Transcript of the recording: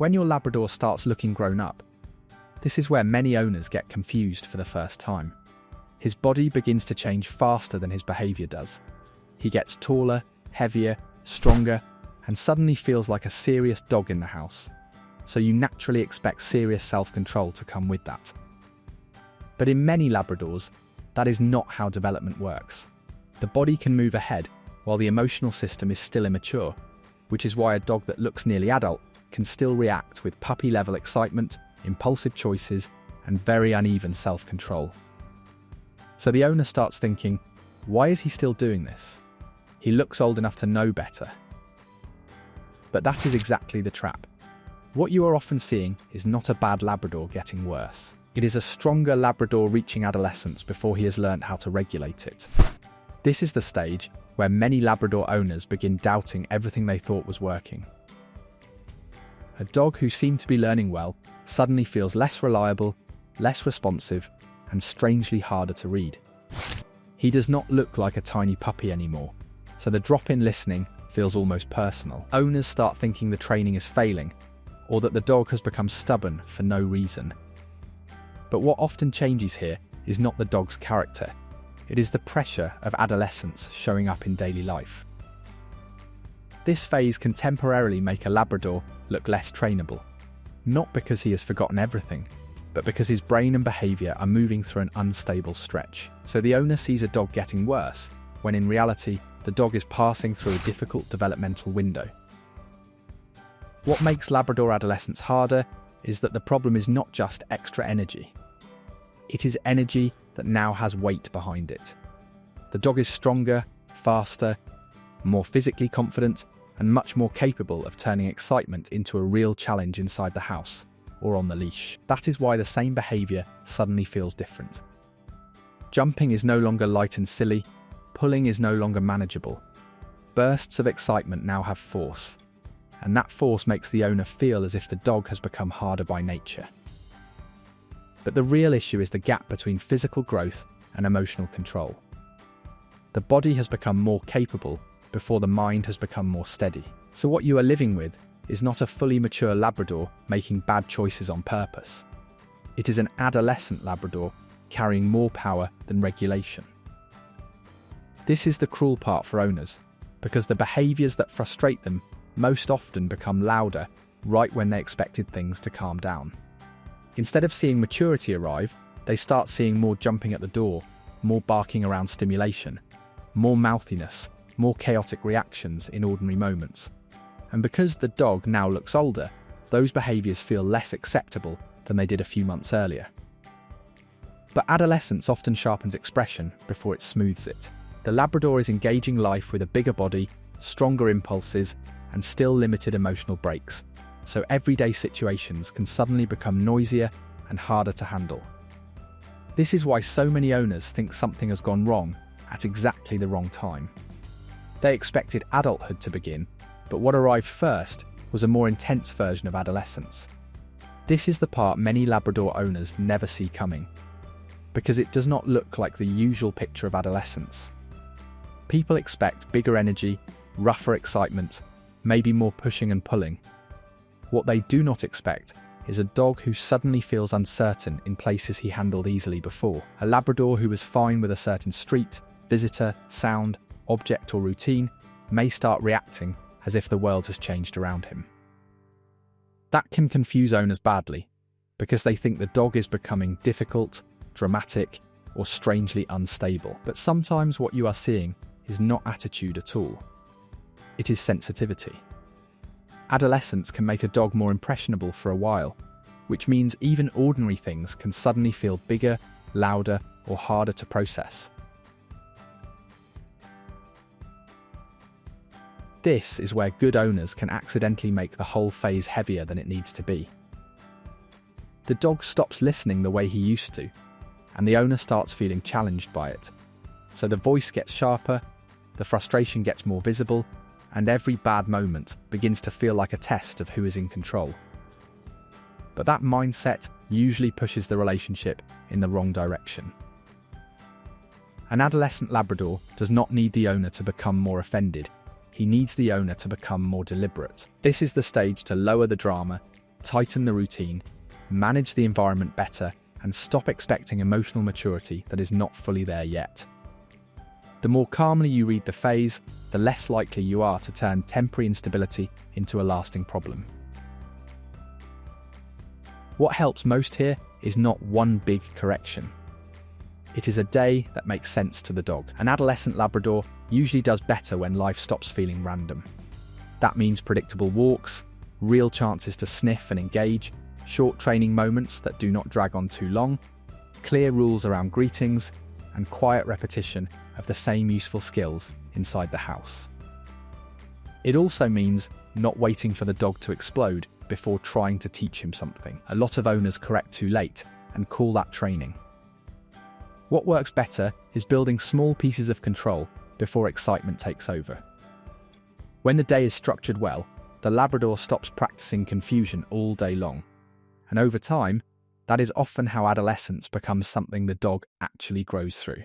When your Labrador starts looking grown up, this is where many owners get confused for the first time. His body begins to change faster than his behaviour does. He gets taller, heavier, stronger, and suddenly feels like a serious dog in the house. So you naturally expect serious self-control to come with that. But in many Labradors, that is not how development works. The body can move ahead while the emotional system is still immature, which is why a dog that looks nearly adult can still react with puppy-level excitement, impulsive choices, and very uneven self-control. So the owner starts thinking, why is he still doing this? He looks old enough to know better. But that is exactly the trap. What you are often seeing is not a bad Labrador getting worse. It is a stronger Labrador reaching adolescence before he has learned how to regulate it. This is the stage where many Labrador owners begin doubting everything they thought was working. A dog who seemed to be learning well suddenly feels less reliable, less responsive, and strangely harder to read. He does not look like a tiny puppy anymore, so the drop-in listening feels almost personal. Owners start thinking the training is failing, or that the dog has become stubborn for no reason. But what often changes here is not the dog's character. It is the pressure of adolescence showing up in daily life. This phase can temporarily make a Labrador look less trainable, not because he has forgotten everything, but because his brain and behaviour are moving through an unstable stretch. So the owner sees a dog getting worse, when in reality, the dog is passing through a difficult developmental window. What makes Labrador adolescence harder is that the problem is not just extra energy. It is energy that now has weight behind it. The dog is stronger, faster, more physically confident, and much more capable of turning excitement into a real challenge inside the house or on the leash. That is why the same behaviour suddenly feels different. Jumping is no longer light and silly, pulling is no longer manageable. Bursts of excitement now have force, and that force makes the owner feel as if the dog has become harder by nature. But the real issue is the gap between physical growth and emotional control. The body has become more capable before the mind has become more steady. So what you are living with is not a fully mature Labrador making bad choices on purpose. It is an adolescent Labrador carrying more power than regulation. This is the cruel part for owners, because the behaviours that frustrate them most often become louder right when they expected things to calm down. Instead of seeing maturity arrive, they start seeing more jumping at the door, more barking around stimulation, more mouthiness, more chaotic reactions in ordinary moments. And because the dog now looks older, those behaviours feel less acceptable than they did a few months earlier. But adolescence often sharpens expression before it smooths it. The Labrador is engaging life with a bigger body, stronger impulses, and still limited emotional breaks, so everyday situations can suddenly become noisier and harder to handle. This is why so many owners think something has gone wrong at exactly the wrong time. They expected adulthood to begin, but what arrived first was a more intense version of adolescence. This is the part many Labrador owners never see coming, because it does not look like the usual picture of adolescence. People expect bigger energy, rougher excitement, maybe more pushing and pulling. What they do not expect is a dog who suddenly feels uncertain in places he handled easily before. A Labrador who was fine with a certain street, visitor, sound, object or routine may start reacting as if the world has changed around him. That can confuse owners badly, because they think the dog is becoming difficult, dramatic, or strangely unstable. But sometimes what you are seeing is not attitude at all. It is sensitivity. Adolescence can make a dog more impressionable for a while, which means even ordinary things can suddenly feel bigger, louder, or harder to process. This is where good owners can accidentally make the whole phase heavier than it needs to be. The dog stops listening the way he used to, and the owner starts feeling challenged by it. So the voice gets sharper, the frustration gets more visible, and every bad moment begins to feel like a test of who is in control. But that mindset usually pushes the relationship in the wrong direction. An adolescent Labrador does not need the owner to become more offended. He needs the owner to become more deliberate. This is the stage to lower the drama tighten the routine, manage the environment better, and stop expecting emotional maturity that is not fully there yet. The more calmly you read the phase, the less likely you are to turn temporary instability into a lasting problem. What helps most here is not one big correction. It is a day that makes sense to the dog. An adolescent Labrador usually does better when life stops feeling random. That means predictable walks, real chances to sniff and engage, short training moments that do not drag on too long, clear rules around greetings, and quiet repetition of the same useful skills inside the house. It also means not waiting for the dog to explode before trying to teach him something. A lot of owners correct too late and call that training. What works better is building small pieces of control before excitement takes over. When the day is structured well, the Labrador stops practicing confusion all day long. And over time, that is often how adolescence becomes something the dog actually grows through.